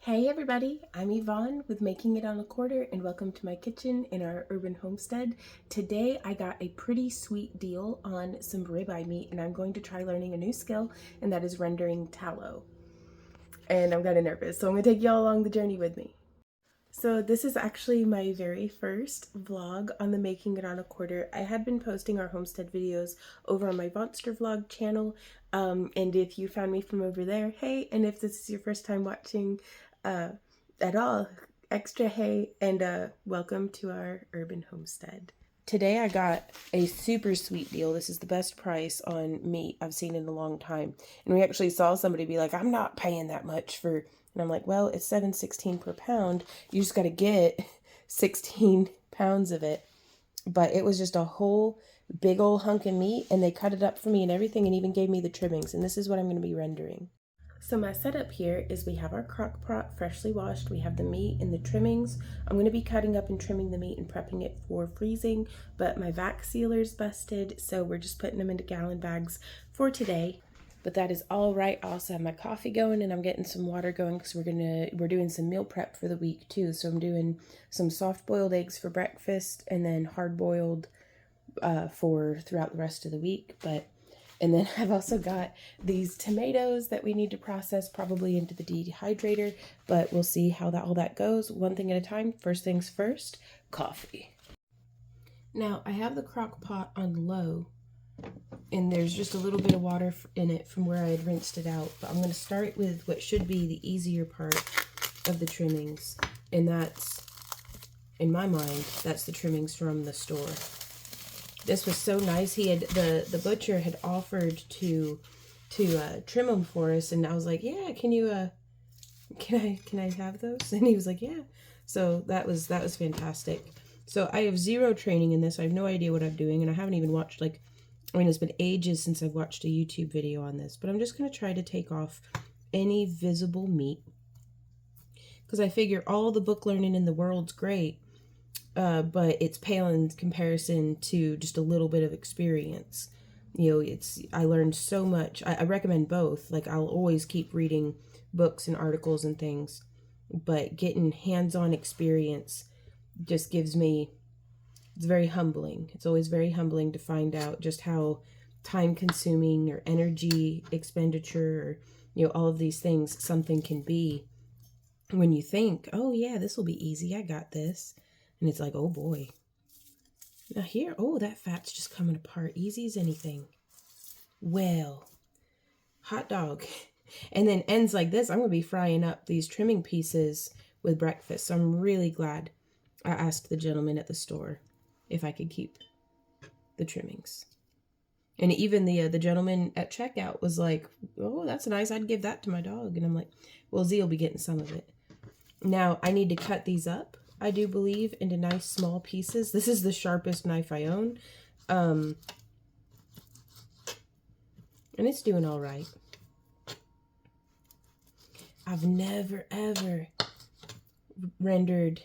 Hey everybody, I'm Yvonne with Making It on a Quarter and welcome to my kitchen in our urban homestead. Today I got a pretty sweet deal on some ribeye meat and I'm going to try learning a new skill, and that is rendering tallow. And I'm kind of nervous, so I'm going to take y'all along the journey with me. So this is actually my very first vlog on the Making It on a Quarter. I had been posting our homestead videos over on my Monster Vlog channel, and if you found me from over there, hey, and if this is your first time watching at all, extra hey, and welcome to our urban homestead. Today I got a super sweet deal. This is the best price on meat I've seen in a long time. And we actually saw somebody be like, I'm not paying that much for, and I'm like, well, it's $7.16 per pound. You just got to get 16 pounds of it. But it was just a whole big old hunk of meat, and they cut it up for me and everything and even gave me the trimmings. And this is what I'm going to be rendering. So my setup here is we have our crock pot freshly washed, we have the meat and the trimmings. I'm going to be cutting up and trimming the meat and prepping it for freezing, but my vac sealer's busted, so we're just putting them into gallon bags for today. But that is all right. I also have my coffee going and I'm getting some water going because we're doing some meal prep for the week too. So I'm doing some soft boiled eggs for breakfast and then hard boiled for throughout the rest of the week. And then I've also got these tomatoes that we need to process probably into the dehydrator, but we'll see how all that goes. One thing at a time. First things first, coffee. Now I have the crock pot on low and there's just a little bit of water in it from where I had rinsed it out, but I'm going to start with what should be the easier part of the trimmings, and that's, in my mind, that's the trimmings from the store. This was so nice. He had the butcher had offered to trim them for us, and I was like, yeah, can I have those? And he was like, yeah. So that was fantastic. So I have zero training in this. I have no idea what I'm doing, and I haven't even watched, like, I mean, it's been ages since I've watched a YouTube video on this, but I'm just going to try to take off any visible meat because I figure all the book learning in the world's great, but it's pale in comparison to just a little bit of experience. You know, I learned so much. I recommend both. Like, I'll always keep reading books and articles and things, but getting hands-on experience just gives me, it's very humbling. It's always very humbling to find out just how time-consuming or energy expenditure or, you know, all of these things something can be when you think, oh yeah, this will be easy. I got this. And it's like, oh boy. Now here, oh, that fat's just coming apart. Easy as anything. Well, hot dog. And then ends like this. I'm going to be frying up these trimming pieces with breakfast. So I'm really glad I asked the gentleman at the store if I could keep the trimmings. And even the gentleman at checkout was like, oh, that's nice. I'd give that to my dog. And I'm like, well, Z will be getting some of it. Now, I need to cut these up, I do believe, into nice small pieces. This is the sharpest knife I own. And it's doing all right. I've never, ever rendered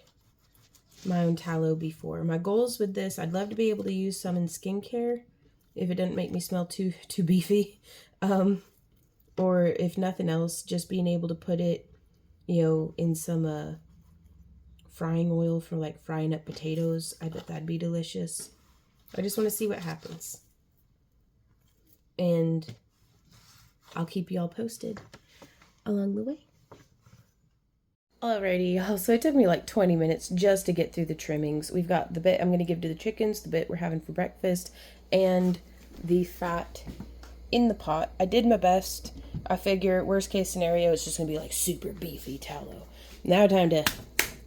my own tallow before. My goals with this, I'd love to be able to use some in skincare if it doesn't make me smell too beefy. Or if nothing else, just being able to put it, you know, in some frying oil for like frying up potatoes. I bet that'd be delicious. I just want to see what happens. And I'll keep you all posted along the way. Alrighty, y'all, so it took me like 20 minutes just to get through the trimmings. We've got the bit I'm going to give to the chickens, the bit we're having for breakfast, and the fat in the pot. I did my best. I figure worst case scenario, it's just going to be like super beefy tallow. Now time to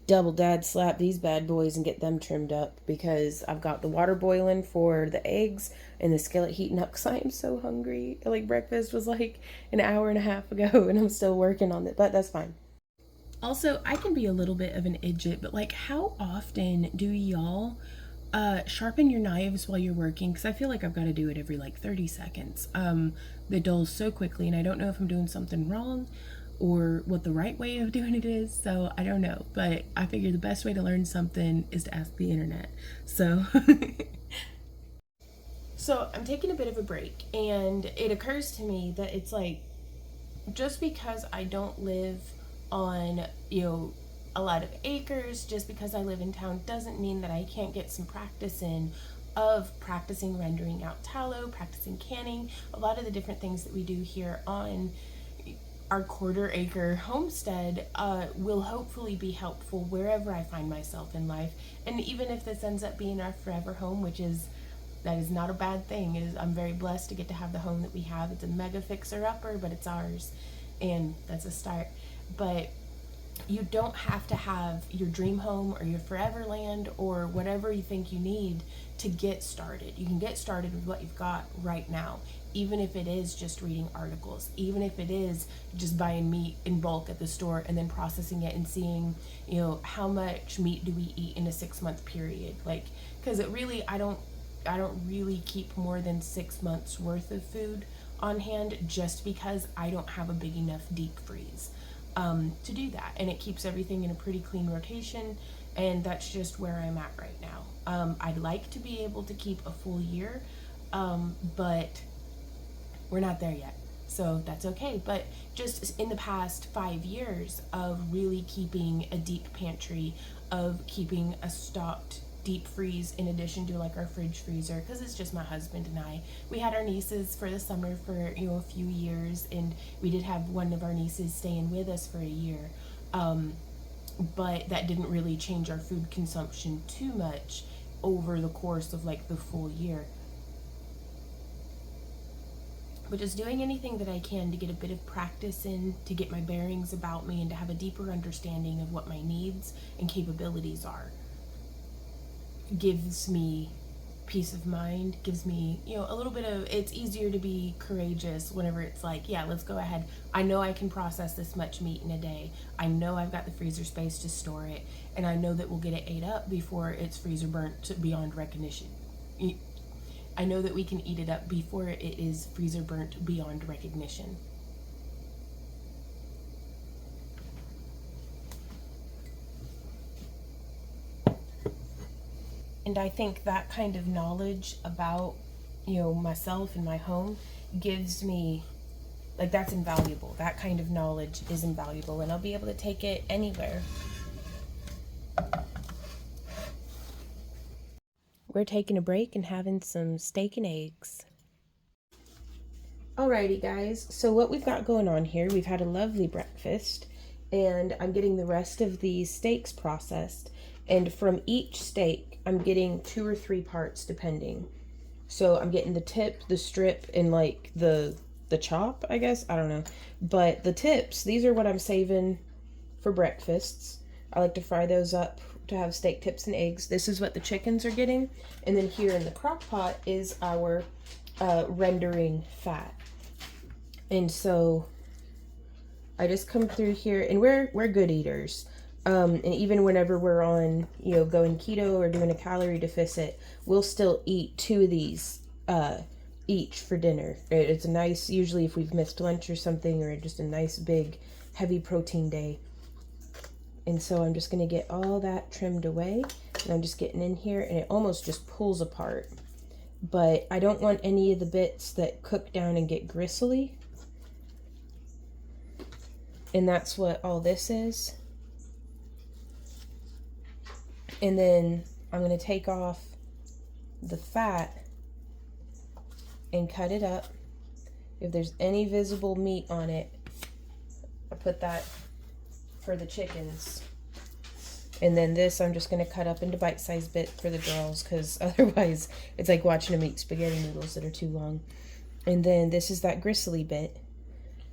double dad slap these bad boys and get them trimmed up because I've got the water boiling for the eggs and the skillet heating up because I am so hungry. Like, breakfast was like an hour and a half ago and I'm still working on it, but that's fine. Also, I can be a little bit of an idiot, but like, how often do y'all sharpen your knives while you're working? Because I feel like I've got to do it every like 30 seconds. It dulls so quickly and I don't know if I'm doing something wrong or what the right way of doing it is, so I don't know. But I figure the best way to learn something is to ask the internet. So so I'm taking a bit of a break, and it occurs to me that it's like, just because I don't live on, you know, a lot of acres. Just because I live in town doesn't mean that I can't get some practice in of practicing rendering out tallow, practicing canning, a lot of the different things that we do here on our quarter-acre homestead will hopefully be helpful wherever I find myself in life. And even if this ends up being our forever home, that is not a bad thing. I'm very blessed to get to have the home that we have. It's a mega fixer-upper, but it's ours, and that's a start. But you don't have to have your dream home or your forever land or whatever you think you need to get started. You can get started with what you've got right now, even if it is just reading articles, even if it is just buying meat in bulk at the store and then processing it and seeing, you know, how much meat do we eat in a 6-month period. Like, because it really, I don't really keep more than 6 months worth of food on hand, just because I don't have a big enough deep freeze to do that, and it keeps everything in a pretty clean rotation, and that's just where I'm at right now. I'd like to be able to keep a full year, but we're not there yet, so that's okay. But just in the past 5 years of really keeping a deep pantry, of keeping a stocked deep freeze in addition to like our fridge freezer, because it's just my husband and I. We had our nieces for the summer for, you know, a few years, and we did have one of our nieces staying with us for a year, but that didn't really change our food consumption too much over the course of like the full year. But just doing anything that I can to get a bit of practice in, to get my bearings about me, and to have a deeper understanding of what my needs and capabilities are, gives me peace of mind, gives me, you know, a little bit of, it's easier to be courageous whenever it's like, yeah, let's go ahead. I know I can process this much meat in a day. I know I've got the freezer space to store it, and I know that we'll get it ate up before it's freezer burnt beyond recognition. I know that we can eat it up before it is freezer burnt beyond recognition. And I think that kind of knowledge about, you know, myself and my home gives me, like, that's invaluable. That kind of knowledge is invaluable, and I'll be able to take it anywhere. We're taking a break and having some steak and eggs. Alrighty guys, so what we've got going on here, we've had a lovely breakfast, and I'm getting the rest of these steaks processed, and from each steak I'm getting 2 or 3 parts depending. So I'm getting the tip, the strip, and like the chop, I guess, I don't know. But the tips, these are what I'm saving for breakfasts. I like to fry those up to have steak tips and eggs. This is what the chickens are getting, and then here in the crock pot is our rendering fat. And so I just come through here, and we're good eaters. And even whenever we're on, you know, going keto or doing a calorie deficit, we'll still eat 2 of these each for dinner. It's a nice, usually if we've missed lunch or something, or just a nice big heavy protein day. And so I'm just going to get all that trimmed away, and I'm just getting in here, and it almost just pulls apart. But I don't want any of the bits that cook down and get gristly. And that's what all this is. And then I'm going to take off the fat and cut it up. If there's any visible meat on it, I put that for the chickens. And then this I'm just going to cut up into bite-sized bits for the girls, because otherwise it's like watching them eat spaghetti noodles that are too long. And then this is that gristly bit.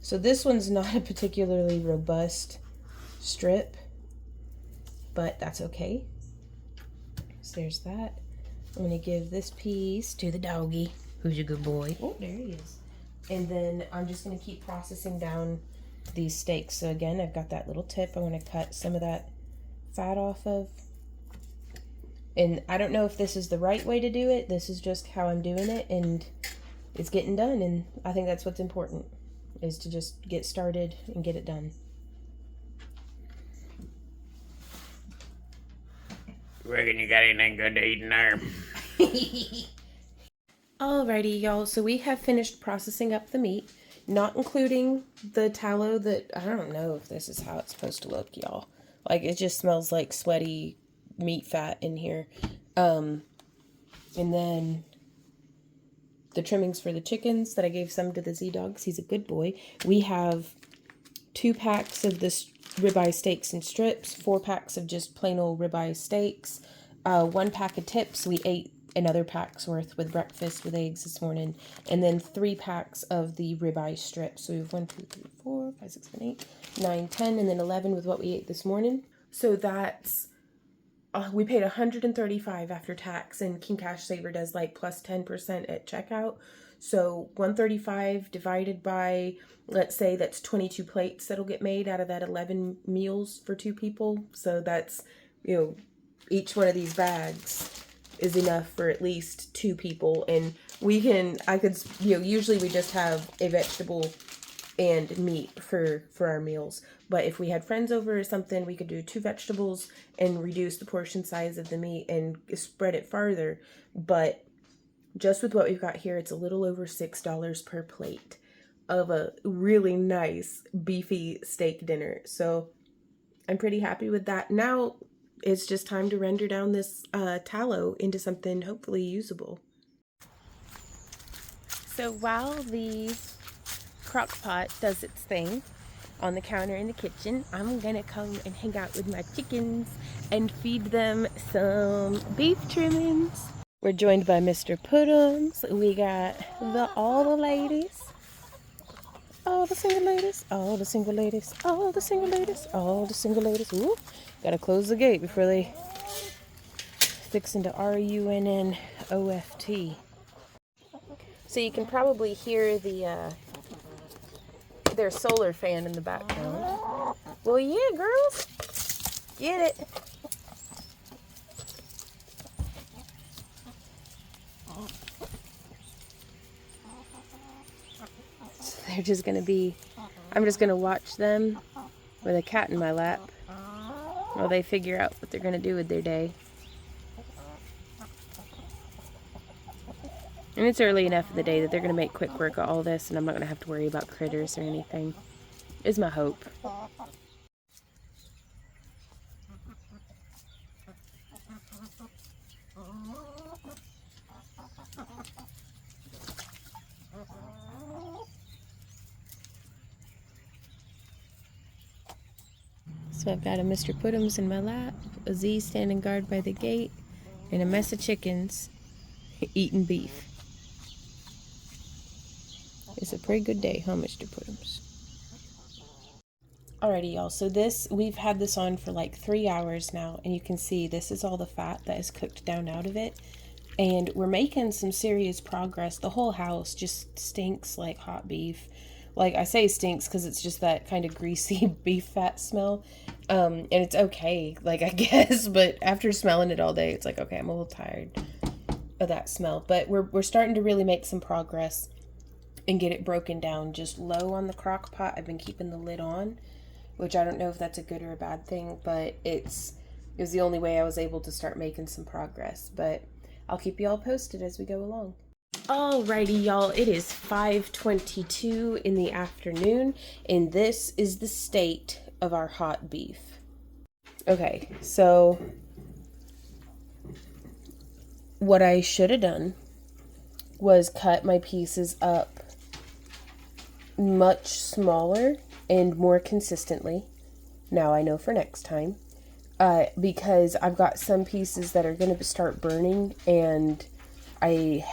So this one's not a particularly robust strip, but that's okay. So there's that. I'm going to give this piece to the doggy, who's a good boy. Oh, there he is. And then I'm just going to keep processing down these steaks. So again, I've got that little tip. I'm going to cut some of that fat off of. And I don't know if this is the right way to do it. This is just how I'm doing it, and it's getting done. And I think that's what's important, is to just get started and get it done. Reckon you got anything good to eat in there? Alrighty, y'all. So we have finished processing up the meat. not including the tallow that, I don't know if this is how it's supposed to look, y'all. Like, it just smells like sweaty meat fat in here. And then the trimmings for the chickens that I gave some to the Z-Dogs. He's a good boy. We have 2 packs of this ribeye steaks and strips, 4 packs of just plain old ribeye steaks, 1 pack of tips. We ate another pack's worth with breakfast with eggs this morning, and then 3 packs of the ribeye strips. So we have 1, 2, 3, 4, 5, 6, 7, 8, 9, 10, and then 11 with what we ate this morning. So that's we paid $135 after tax, and King Cash Saver does like plus 10% at checkout. So $135 divided by, let's say that's 22 plates that'll get made out of that 11 meals for 2 people. So that's, you know, each one of these bags is enough for at least 2 people. And I could, you know, usually we just have a vegetable and meat for our meals. But if we had friends over or something, we could do 2 vegetables and reduce the portion size of the meat and spread it farther. But just with what we've got here, it's a little over $6 per plate of a really nice beefy steak dinner. So I'm pretty happy with that. Now it's just time to render down this tallow into something hopefully usable. So while the crock pot does its thing on the counter in the kitchen, I'm gonna come and hang out with my chickens and feed them some beef trimmings. We're joined by Mr. Puddums. We got all the ladies, all the single ladies, all the single ladies, all the single ladies, all the single ladies. Ooh, gotta close the gate before they fix into RUNNOFT. So you can probably hear their solar fan in the background. Well, yeah, girls, get it. So they're just gonna be, I'm just gonna watch them with a cat in my lap while they figure out what they're gonna do with their day. And it's early enough in the day that they're gonna make quick work of all this, and I'm not gonna have to worry about critters or anything, is my hope. So I've got a Mr. Puddums in my lap, a Z standing guard by the gate, and a mess of chickens eating beef. It's a pretty good day, huh, Mr. Puddums? Alrighty, y'all, so we've had this on for like 3 hours now, and you can see this is all the fat that is cooked down out of it. And we're making some serious progress. The whole house just stinks like hot beef. Like, I say stinks because it's just that kind of greasy beef fat smell. And it's okay, like, I guess, but after smelling it all day, it's like, okay, I'm a little tired of that smell. But we're starting to really make some progress and get it broken down just low on the crock pot. I've been keeping the lid on, which I don't know if that's a good or a bad thing, but it was the only way I was able to start making some progress. But I'll keep you all posted as we go along. Alrighty, y'all, it is 5:22 in the afternoon, and this is the state of our hot beef. Okay, so what I should have done was cut my pieces up much smaller and more consistently. Now I know for next time, because I've got some pieces that are going to start burning, and I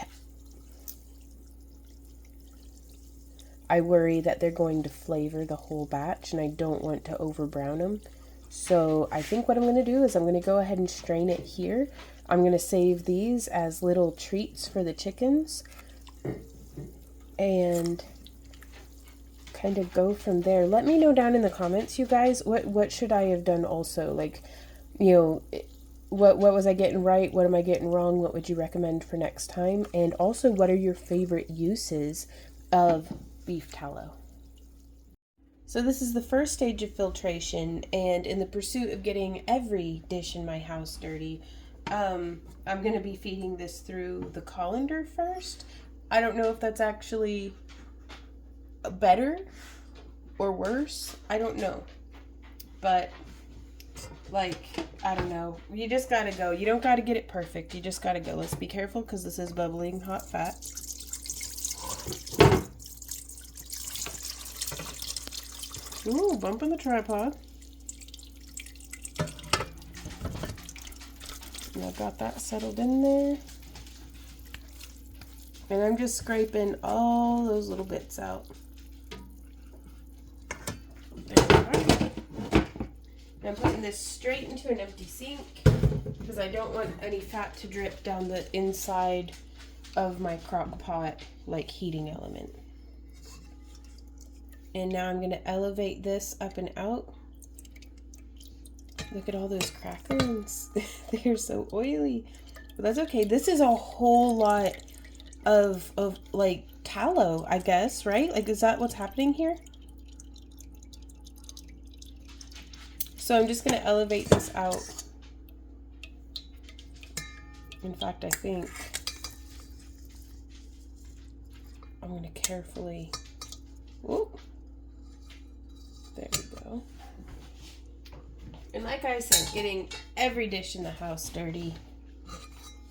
worry that they're going to flavor the whole batch, and I don't want to over brown them. So I think what I'm going to do is I'm going to go ahead and strain it here. I'm going to save these as little treats for the chickens and kind of go from there. Let me know down in the comments, you guys, what should I have done also? Like, you know, what was I getting right? What am I getting wrong? What would you recommend for next time? And also, what are your favorite uses of beef tallow? So this is the first stage of filtration, and in the pursuit of getting every dish in my house dirty, I'm going to be feeding this through the colander first. I don't know if that's actually better or worse. I don't know. But, like, I don't know. You just gotta go. You don't gotta get it perfect. You just gotta go. Let's be careful because this is bubbling hot fat. Ooh, bumping the tripod. And I've got that settled in there. And I'm just scraping all those little bits out. There we go. And I'm putting this straight into an empty sink because I don't want any fat to drip down the inside of my crock pot like heating element. And now I'm going to elevate this up and out. Look at all those crackles. They're so oily. But that's okay. This is a whole lot of like tallow, I guess, right? Like, is that what's happening here? So I'm just going to elevate this out. In fact, I think I'm going to carefully... Whoop. There we go. And like I said, getting every dish in the house dirty.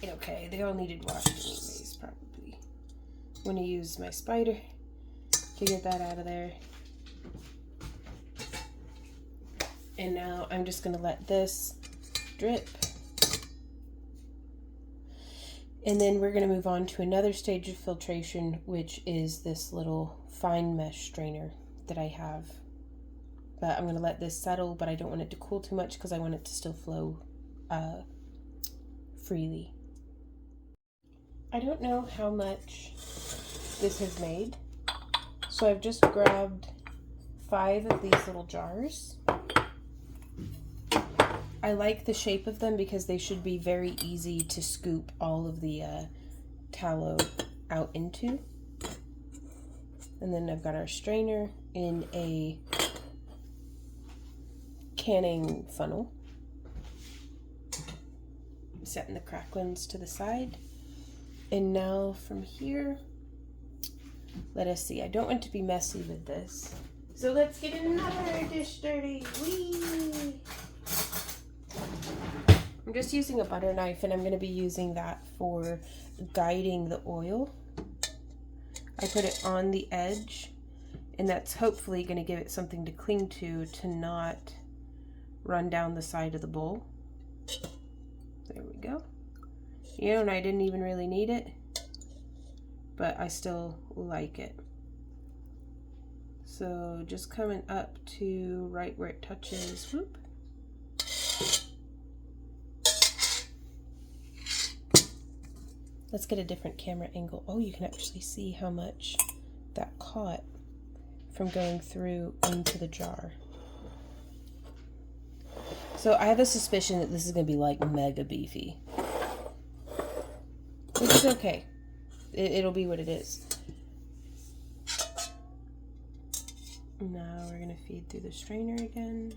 Okay, they all needed washing anyways, probably. I'm going to use my spider to get that out of there. And now I'm just going to let this drip. And then we're going to move on to another stage of filtration, which is this little fine mesh strainer that I have. But I'm going to let this settle, but I don't want it to cool too much because I want it to still flow freely. I don't know how much this has made, so I've just grabbed 5 of these little jars. I like the shape of them because they should be very easy to scoop all of the tallow out into. And then I've got our strainer in a canning funnel. I'm setting the cracklings to the side. And now from here, let us see. I don't want to be messy with this. So let's get another dish dirty. Whee! I'm just using a butter knife, and I'm going to be using that for guiding the oil. I put it on the edge, and that's hopefully going to give it something to cling to not run down the side of the bowl. There we go. You know, and I didn't even really need it, but I still like it. So just coming up to right where it touches. Whoop. Let's get a different camera angle. Oh, you can actually see how much that caught from going through into the jar. So I have a suspicion that this is going to be like mega beefy, which is okay. It'll be what it is. Now we're going to feed through the strainer again.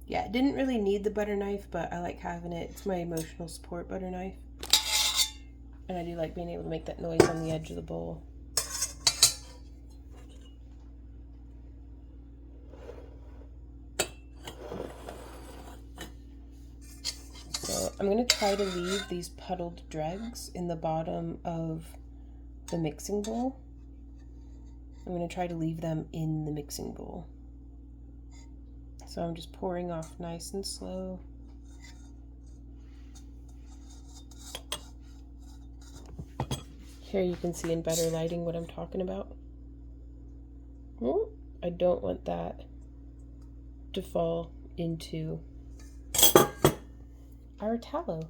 Yeah, it didn't really need the butter knife, but I like having it. It's my emotional support butter knife. And I do like being able to make that noise on the edge of the bowl. So I'm going to try to leave these puddled dregs in the bottom of the mixing bowl. I'm going to try to leave them in the mixing bowl. So I'm just pouring off nice and slow. Here you can see in better lighting what I'm talking about. Oh, I don't want that to fall into our tallow.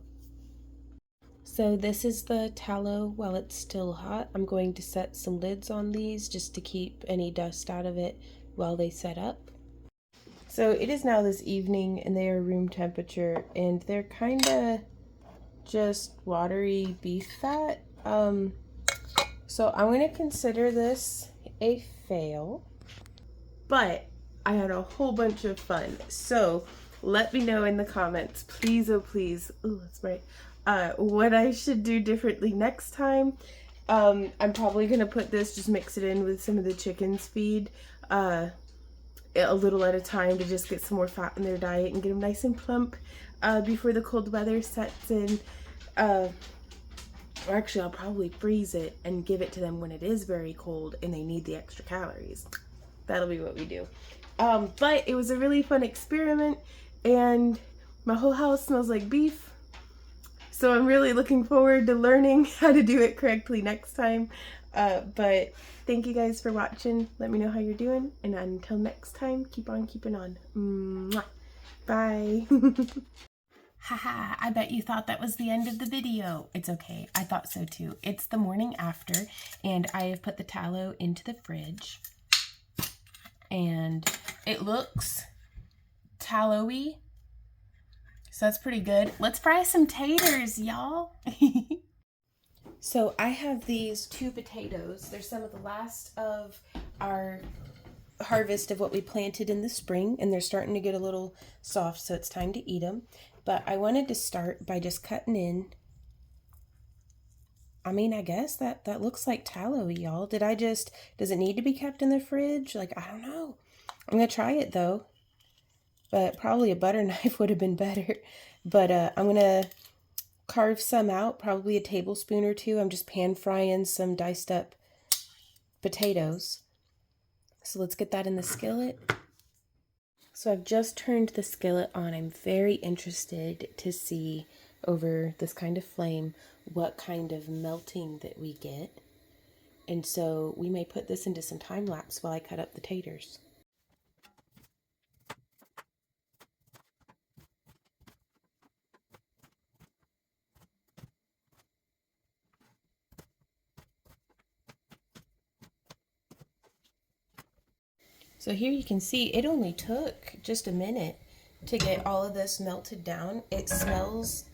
So this is the tallow while it's still hot. I'm going to set some lids on these just to keep any dust out of it while they set up. So it is now this evening and they are room temperature and they're kind of just watery beef fat. So I'm going to consider this a fail, but I had a whole bunch of fun. So let me know in the comments, please, oh please, oh that's right, what I should do differently next time. I'm probably gonna put this, just mix it in with some of the chicken's feed, a little at a time, to just get some more fat in their diet and get them nice and plump before the cold weather sets in. Or actually, I'll probably freeze it and give it to them when it is very cold and they need the extra calories. That'll be what we do. But it was a really fun experiment, and my whole house smells like beef. So I'm really looking forward to learning how to do it correctly next time. But thank you guys for watching. Let me know how you're doing. And until next time, keep on keeping on. Mwah. Bye. Haha, I bet you thought that was the end of the video. It's okay. I thought so too. It's the morning after, and I have put the tallow into the fridge. And it looks tallowy. So that's pretty good. Let's fry some taters, y'all. So I have these 2 potatoes. They're some of the last of our harvest of what we planted in the spring, and they're starting to get a little soft, so it's time to eat them. But I wanted to start by just cutting in. I mean, I guess that looks like tallow, y'all. Does it need to be kept in the fridge? Like, I don't know. I'm gonna try it though. But probably a butter knife would have been better. But I'm going to carve some out, probably a tablespoon or 2. I'm just pan frying some diced up potatoes. So let's get that in the skillet. So I've just turned the skillet on. I'm very interested to see over this kind of flame what kind of melting that we get. And so we may put this into some time lapse while I cut up the taters. So here you can see it only took just a minute to get all of this melted down. It smells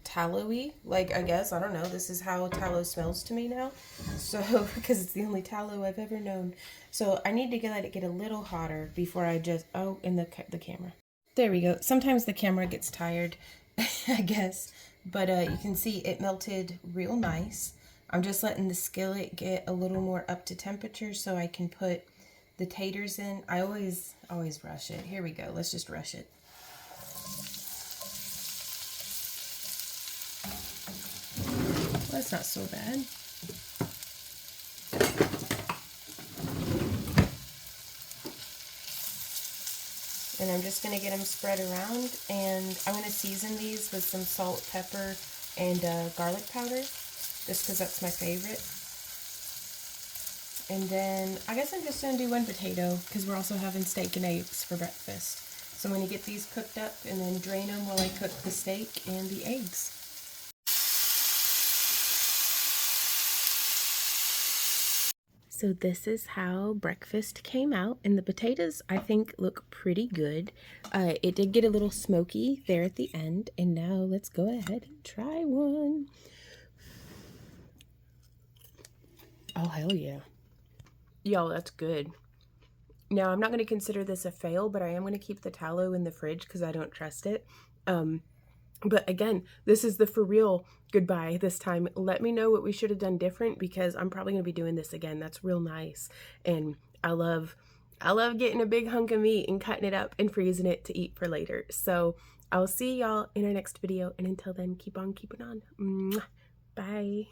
tallowy, like, I guess, I don't know, this is how tallow smells to me now. So, because it's the only tallow I've ever known. So I need to let it get a little hotter before I just, oh, in the camera. There we go. Sometimes the camera gets tired, I guess. But you can see it melted real nice. I'm just letting the skillet get a little more up to temperature so I can put the taters in. I always rush it. Here we go. Let's just rush it. Well, that's not so bad. And I'm just going to get them spread around, and I'm going to season these with some salt, pepper, and garlic powder, just because that's my favorite. And then I guess I'm just going to do 1 potato because we're also having steak and eggs for breakfast. So I'm going to get these cooked up and then drain them while I cook the steak and the eggs. So this is how breakfast came out, and the potatoes I think look pretty good. It did get a little smoky there at the end, and now let's go ahead and try one. Oh, hell yeah. Y'all, that's good. Now, I'm not going to consider this a fail, but I am going to keep the tallow in the fridge because I don't trust it. But again, this is the for real goodbye this time. Let me know what we should have done different because I'm probably going to be doing this again. That's real nice. And I love getting a big hunk of meat and cutting it up and freezing it to eat for later. So I'll see y'all in our next video. And until then, keep on keeping on. Mwah. Bye.